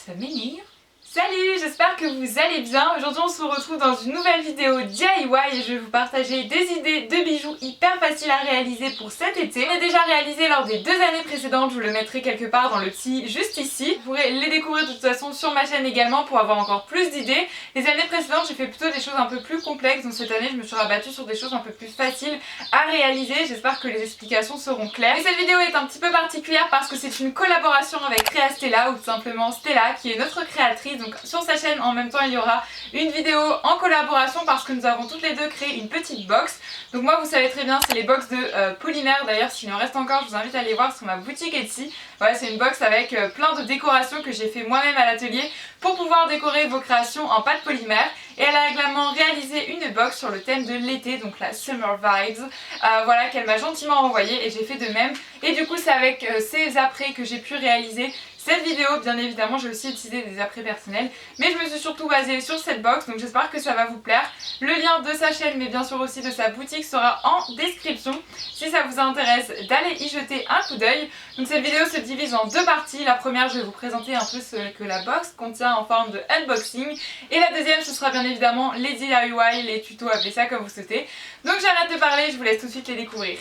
Ça m'énerve. Salut, j'espère que vous allez bien. Aujourd'hui on se retrouve dans une nouvelle vidéo DIY et je vais vous partager des idées de bijoux hyper faciles à réaliser pour cet été. Je l'ai déjà réalisé lors des 2 années précédentes, je vous le mettrai quelque part dans le petit juste ici. Vous pourrez les découvrir de toute façon sur ma chaîne également pour avoir encore plus d'idées. Les années précédentes j'ai fait plutôt des choses un peu plus complexes, donc cette année je me suis rabattue sur des choses un peu plus faciles à réaliser. J'espère que les explications seront claires. Et cette vidéo est un petit peu particulière parce que c'est une collaboration avec Créa Stella, ou tout simplement Stella qui est notre créatrice. Donc sur sa chaîne en même temps il y aura une vidéo en collaboration parce que nous avons toutes les deux créé une petite box. Donc moi vous savez très bien c'est les box de polymère. D'ailleurs s'il en reste encore je vous invite à aller voir sur ma boutique Etsy. Voilà, c'est une box avec plein de décorations que j'ai fait moi-même à l'atelier pour pouvoir décorer vos créations en pâte polymère. Et elle a également réalisé une box sur le thème de l'été, donc la Summer Vibes, voilà, qu'elle m'a gentiment envoyée et j'ai fait de même. Et du coup c'est avec ces apprêts que j'ai pu réaliser cette vidéo. Bien évidemment j'ai aussi utilisé des apprêts personnels, mais je me suis surtout basée sur cette box, donc j'espère que ça va vous plaire. Le lien de sa chaîne mais bien sûr aussi de sa boutique sera en description si ça vous intéresse d'aller y jeter un coup d'œil. Donc cette vidéo se divise en 2 parties. La première je vais vous présenter un peu ce que la box contient en forme de unboxing, et la deuxième ce sera bien évidemment les DIY, les tutos, appelez ça comme vous souhaitez. Donc j'arrête de parler, je vous laisse tout de suite les découvrir.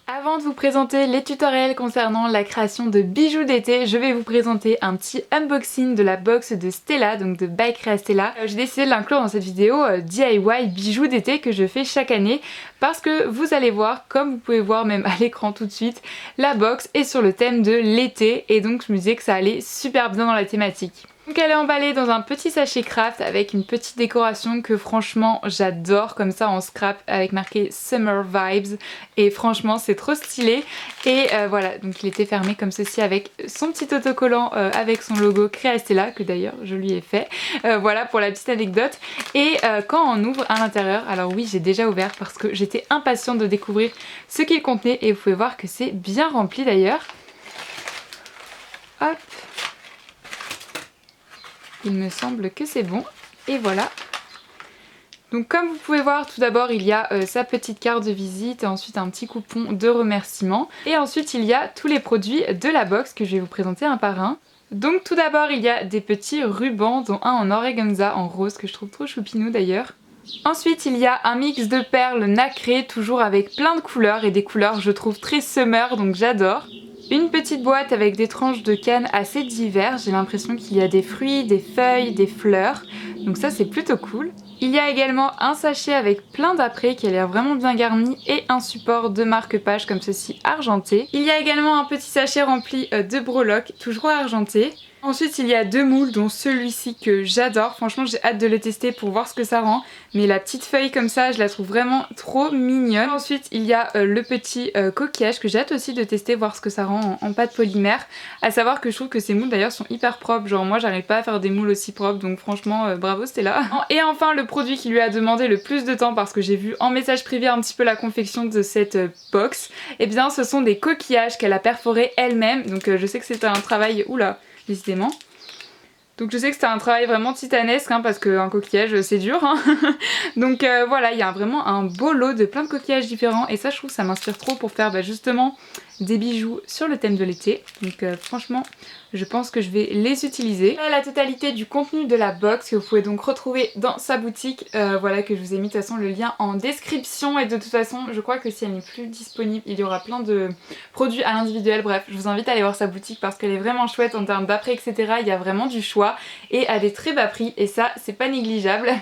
Avant de vous présenter les tutoriels concernant la création de bijoux d'été, je vais vous présenter un petit unboxing de la box de Stella, donc de by Créa Stella. J'ai décidé de l'inclure dans cette vidéo DIY bijoux d'été que je fais chaque année parce que vous allez voir, comme vous pouvez voir même à l'écran tout de suite, la box est sur le thème de l'été et donc je me disais que ça allait super bien dans la thématique. Donc elle est emballée dans un petit sachet craft avec une petite décoration que franchement j'adore, comme ça en scrap avec marqué Summer Vibes, et franchement c'est trop stylé. Et voilà, donc il était fermé comme ceci avec son petit autocollant avec son logo Créa Stella que d'ailleurs je lui ai fait, voilà pour la petite anecdote. Et quand on ouvre à l'intérieur, alors oui j'ai déjà ouvert parce que j'étais impatiente de découvrir ce qu'il contenait et vous pouvez voir que c'est bien rempli d'ailleurs. Hop, il me semble que c'est bon, et voilà. Donc comme vous pouvez voir, tout d'abord il y a sa petite carte de visite et ensuite un petit coupon de remerciement. Et ensuite il y a tous les produits de la box que je vais vous présenter un par un. Donc tout d'abord il y a des petits rubans, dont un en organza en rose que je trouve trop choupinou d'ailleurs. Ensuite il y a un mix de perles nacrées, toujours avec plein de couleurs et des couleurs je trouve très summer, donc j'adore. Une petite boîte avec des tranches de canne assez diverses, j'ai l'impression qu'il y a des fruits, des feuilles, des fleurs, donc ça c'est plutôt cool. Il y a également un sachet avec plein d'apprêts qui a l'air vraiment bien garni et un support de marque-page comme ceci argenté. Il y a également un petit sachet rempli de breloques, toujours argenté. Ensuite il y a 2 moules dont celui-ci que j'adore, franchement j'ai hâte de le tester pour voir ce que ça rend, mais la petite feuille comme ça je la trouve vraiment trop mignonne. Ensuite il y a le petit coquillage que j'ai hâte aussi de tester, voir ce que ça rend en pâte polymère, à savoir que je trouve que ces moules d'ailleurs sont hyper propres, genre moi j'arrive pas à faire des moules aussi propres, donc franchement bravo Stella. Et enfin le produit qui lui a demandé le plus de temps parce que j'ai vu en message privé un petit peu la confection de cette box, et bien ce sont des coquillages qu'elle a perforés elle-même, donc je sais que c'était un travail, oula, décidément. Donc je sais que c'était un travail vraiment titanesque hein, parce qu'un coquillage c'est dur hein. Donc voilà, il y a vraiment un beau lot de plein de coquillages différents et ça je trouve que ça m'inspire trop pour faire justement des bijoux sur le thème de l'été. Donc franchement je pense que je vais les utiliser. Là, la totalité du contenu de la box que vous pouvez donc retrouver dans sa boutique, voilà, que je vous ai mis de toute façon le lien en description, et de toute façon je crois que si elle n'est plus disponible il y aura plein de produits à l'individuel. Bref, je vous invite à aller voir sa boutique parce qu'elle est vraiment chouette en termes d'après etc. Il y a vraiment du choix et à des très bas prix et ça c'est pas négligeable.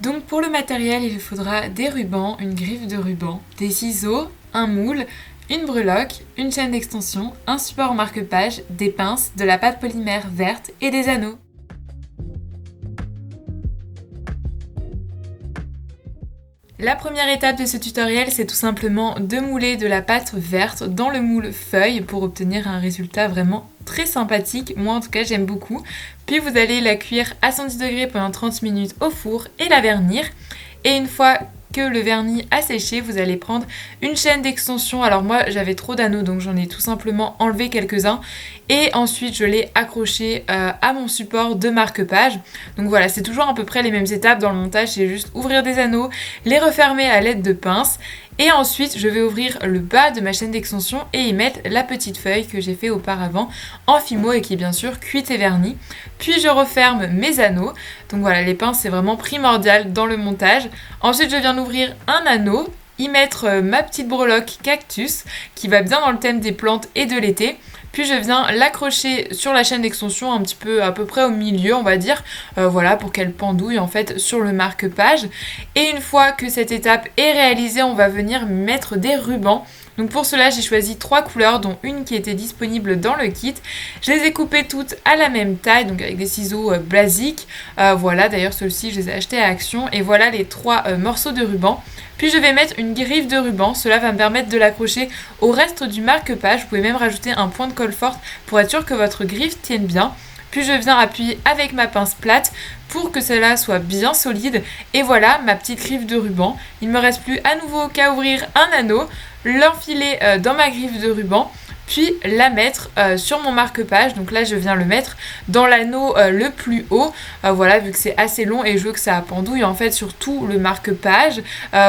Donc pour le matériel, il faudra des rubans, une griffe de ruban, des ciseaux, un moule, une breloque, une chaîne d'extension, un support marque-page, des pinces, de la pâte polymère verte et des anneaux. La première étape de ce tutoriel, c'est tout simplement de mouler de la pâte verte dans le moule feuille pour obtenir un résultat vraiment très sympathique. Moi en tout cas j'aime beaucoup. Puis vous allez la cuire à 110 degrés pendant 30 minutes au four et la vernir. Et une fois que le vernis a séché, vous allez prendre une chaîne d'extension. Alors moi j'avais trop d'anneaux donc j'en ai tout simplement enlevé quelques-uns et ensuite je l'ai accroché à mon support de marque-page. Donc voilà, c'est toujours à peu près les mêmes étapes dans le montage, c'est juste ouvrir des anneaux, les refermer à l'aide de pinces. Et ensuite, je vais ouvrir le bas de ma chaîne d'extension et y mettre la petite feuille que j'ai fait auparavant en fimo et qui est bien sûr cuite et vernie. Puis je referme mes anneaux. Donc voilà, les pinces c'est vraiment primordial dans le montage. Ensuite, je viens d'ouvrir un anneau, y mettre ma petite breloque cactus qui va bien dans le thème des plantes et de l'été. Puis je viens l'accrocher sur la chaîne d'extension un petit peu à peu près au milieu on va dire, voilà pour qu'elle pendouille en fait sur le marque-page. Et une fois que cette étape est réalisée, on va venir mettre des rubans. Donc pour cela j'ai choisi 3 couleurs dont une qui était disponible dans le kit. Je les ai coupées toutes à la même taille donc avec des ciseaux basiques. Voilà d'ailleurs ceux-ci je les ai achetés à Action et voilà les 3 morceaux de ruban. Puis je vais mettre une griffe de ruban, cela va me permettre de l'accrocher au reste du marque-page. Vous pouvez même rajouter un point de colle forte pour être sûr que votre griffe tienne bien. Puis je viens appuyer avec ma pince plate pour que cela soit bien solide. Et voilà ma petite griffe de ruban. Il ne me reste plus à nouveau qu'à ouvrir un anneau, l'enfiler dans ma griffe de ruban, puis la mettre sur mon marque-page. Donc là je viens le mettre dans l'anneau le plus haut, voilà vu que c'est assez long et je veux que ça pendouille en fait sur tout le marque-page.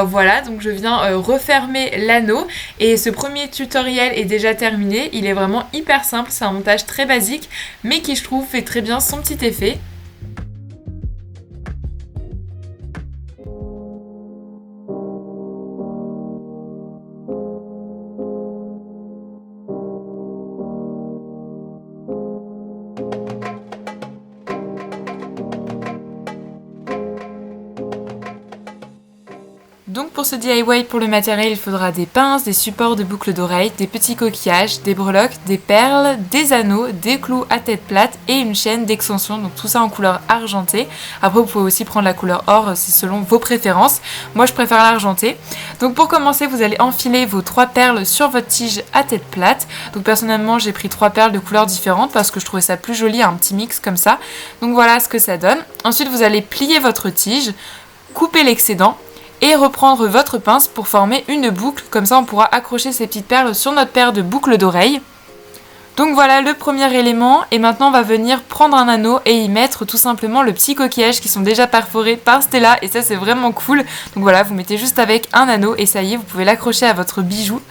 Voilà donc je viens refermer l'anneau et ce premier tutoriel est déjà terminé. Il est vraiment hyper simple, c'est un montage très basique mais qui je trouve fait très bien son petit effet. Donc pour ce DIY pour le matériel, il faudra des pinces, des supports de boucles d'oreilles, des petits coquillages, des breloques, des perles, des anneaux, des clous à tête plate et une chaîne d'extension. Donc tout ça en couleur argentée. Après vous pouvez aussi prendre la couleur or, c'est selon vos préférences. Moi je préfère l'argenté. Donc pour commencer, vous allez enfiler vos 3 perles sur votre tige à tête plate. Donc personnellement j'ai pris 3 perles de couleurs différentes parce que je trouvais ça plus joli, un petit mix comme ça. Donc voilà ce que ça donne. Ensuite vous allez plier votre tige, couper l'excédent et reprendre votre pince pour former une boucle. Comme ça on pourra accrocher ces petites perles sur notre paire de boucles d'oreilles. Donc voilà le premier élément et maintenant on va venir prendre un anneau et y mettre tout simplement le petit coquillage qui sont déjà perforés par Stella et ça c'est vraiment cool. Donc voilà, vous mettez juste avec un anneau et ça y est, vous pouvez l'accrocher à votre bijou.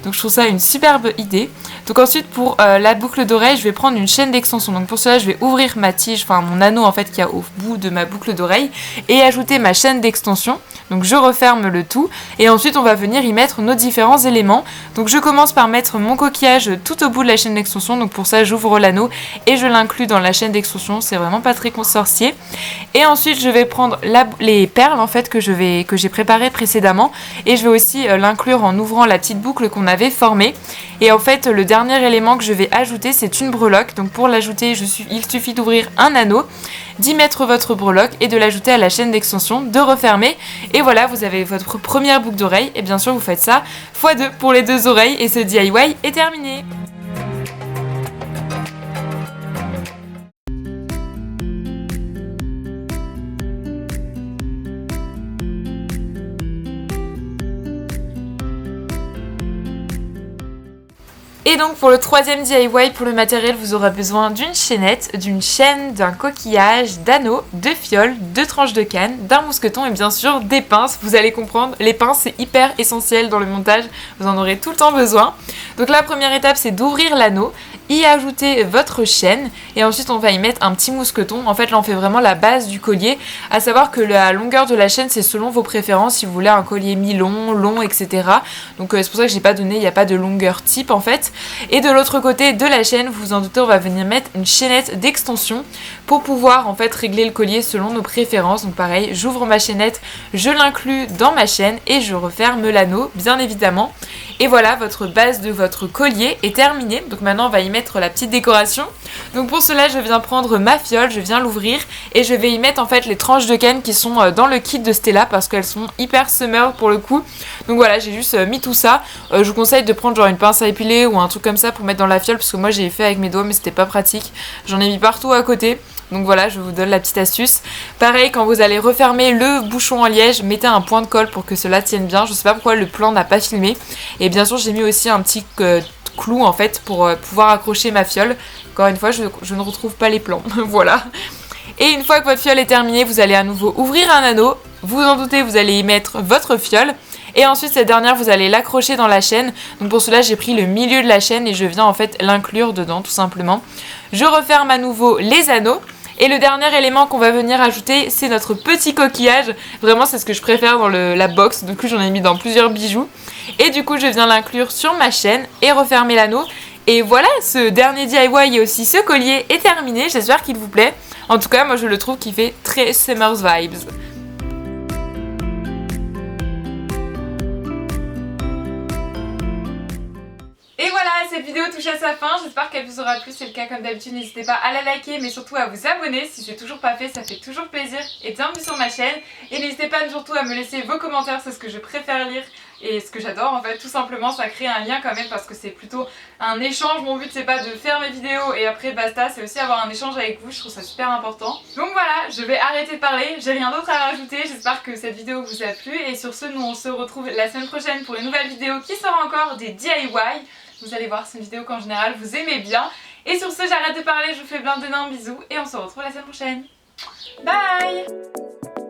Donc je trouve ça une superbe idée. Donc ensuite pour la boucle d'oreille, je vais prendre une chaîne d'extension. Donc pour cela je vais ouvrir ma tige, enfin mon anneau en fait qui a au bout de ma boucle d'oreille et ajouter ma chaîne d'extension. Donc je referme le tout et ensuite on va venir y mettre nos différents éléments. Donc je commence par mettre mon coquillage tout au bout de la chaîne d'extension. Donc pour ça j'ouvre l'anneau et je l'inclus dans la chaîne d'extension, c'est vraiment pas très sorcier. Et ensuite je vais prendre les perles en fait que j'ai préparées précédemment et je vais aussi l'inclure en ouvrant la petite boucle qu'on avait formée. Et en fait le dernier élément que je vais ajouter c'est une breloque. Donc pour l'ajouter il suffit d'ouvrir un anneau, d'y mettre votre breloque et de l'ajouter à la chaîne d'extension, de refermer et voilà vous avez votre première boucle d'oreille. Et bien sûr vous faites ça x2 pour les 2 oreilles et ce DIY est terminé. Et donc pour le troisième DIY pour le matériel, vous aurez besoin d'une chaînette, d'une chaîne, d'un coquillage, d'anneaux, de fioles, de tranches de canne, d'un mousqueton et bien sûr des pinces. Vous allez comprendre, les pinces c'est hyper essentiel dans le montage, vous en aurez tout le temps besoin. Donc la première étape c'est d'ouvrir l'anneau, y ajouter votre chaîne et ensuite on va y mettre un petit mousqueton. En fait là on fait vraiment la base du collier, à savoir que la longueur de la chaîne c'est selon vos préférences, si vous voulez un collier mi-long, long, etc. Donc c'est pour ça que j'ai pas donné, il n'y a pas de longueur type en fait. Et de l'autre côté de la chaîne, vous vous en doutez, on va venir mettre une chaînette d'extension pour pouvoir en fait régler le collier selon nos préférences. Donc pareil, j'ouvre ma chaînette, je l'inclus dans ma chaîne et je referme l'anneau bien évidemment. Et voilà, votre base de votre collier est terminée. Donc maintenant on va y mettre la petite décoration. Donc pour cela je viens prendre ma fiole, je viens l'ouvrir et je vais y mettre en fait les tranches de canne qui sont dans le kit de Stella parce qu'elles sont hyper summer pour le coup. Donc voilà, j'ai juste mis tout ça. Je vous conseille de prendre genre une pince à épiler ou un truc comme ça pour mettre dans la fiole parce que moi j'ai fait avec mes doigts mais c'était pas pratique. J'en ai mis partout à côté. Donc voilà, je vous donne la petite astuce. Pareil, quand vous allez refermer le bouchon en liège, mettez un point de colle pour que cela tienne bien. Je sais pas pourquoi le plan n'a pas filmé. Et bien sûr, j'ai mis aussi un petit clou en fait pour pouvoir accrocher ma fiole. Encore une fois, je ne retrouve pas les plans. Voilà. Et une fois que votre fiole est terminée, vous allez à nouveau ouvrir un anneau. Vous en doutez, vous allez y mettre votre fiole. Et ensuite, cette dernière, vous allez l'accrocher dans la chaîne. Donc pour cela, j'ai pris le milieu de la chaîne et je viens en fait l'inclure dedans, tout simplement. Je referme à nouveau les anneaux. Et le dernier élément qu'on va venir ajouter, c'est notre petit coquillage. Vraiment, c'est ce que je préfère dans la box. Du coup, j'en ai mis dans plusieurs bijoux. Et du coup, je viens l'inclure sur ma chaîne et refermer l'anneau. Et voilà, ce dernier DIY et aussi ce collier est terminé. J'espère qu'il vous plaît. En tout cas, moi, je le trouve qu'il fait très Summer's Vibes. Et voilà, cette vidéo touche à sa fin, j'espère qu'elle vous aura plu, c'est le cas comme d'habitude, n'hésitez pas à la liker mais surtout à vous abonner si c'est toujours pas fait, ça fait toujours plaisir et bienvenue sur ma chaîne. Et n'hésitez pas surtout à me laisser vos commentaires, c'est ce que je préfère lire et ce que j'adore en fait, tout simplement ça crée un lien quand même parce que c'est plutôt un échange. Mon but c'est pas de faire mes vidéos et après basta, c'est aussi avoir un échange avec vous, je trouve ça super important. Donc voilà, je vais arrêter de parler, j'ai rien d'autre à rajouter, j'espère que cette vidéo vous a plu et sur ce, nous on se retrouve la semaine prochaine pour une nouvelle vidéo qui sera encore des DIY. Vous allez voir, c'est une vidéo qu'en général vous aimez bien. Et sur ce, j'arrête de parler, je vous fais plein d'énormes bisous et on se retrouve la semaine prochaine. Bye!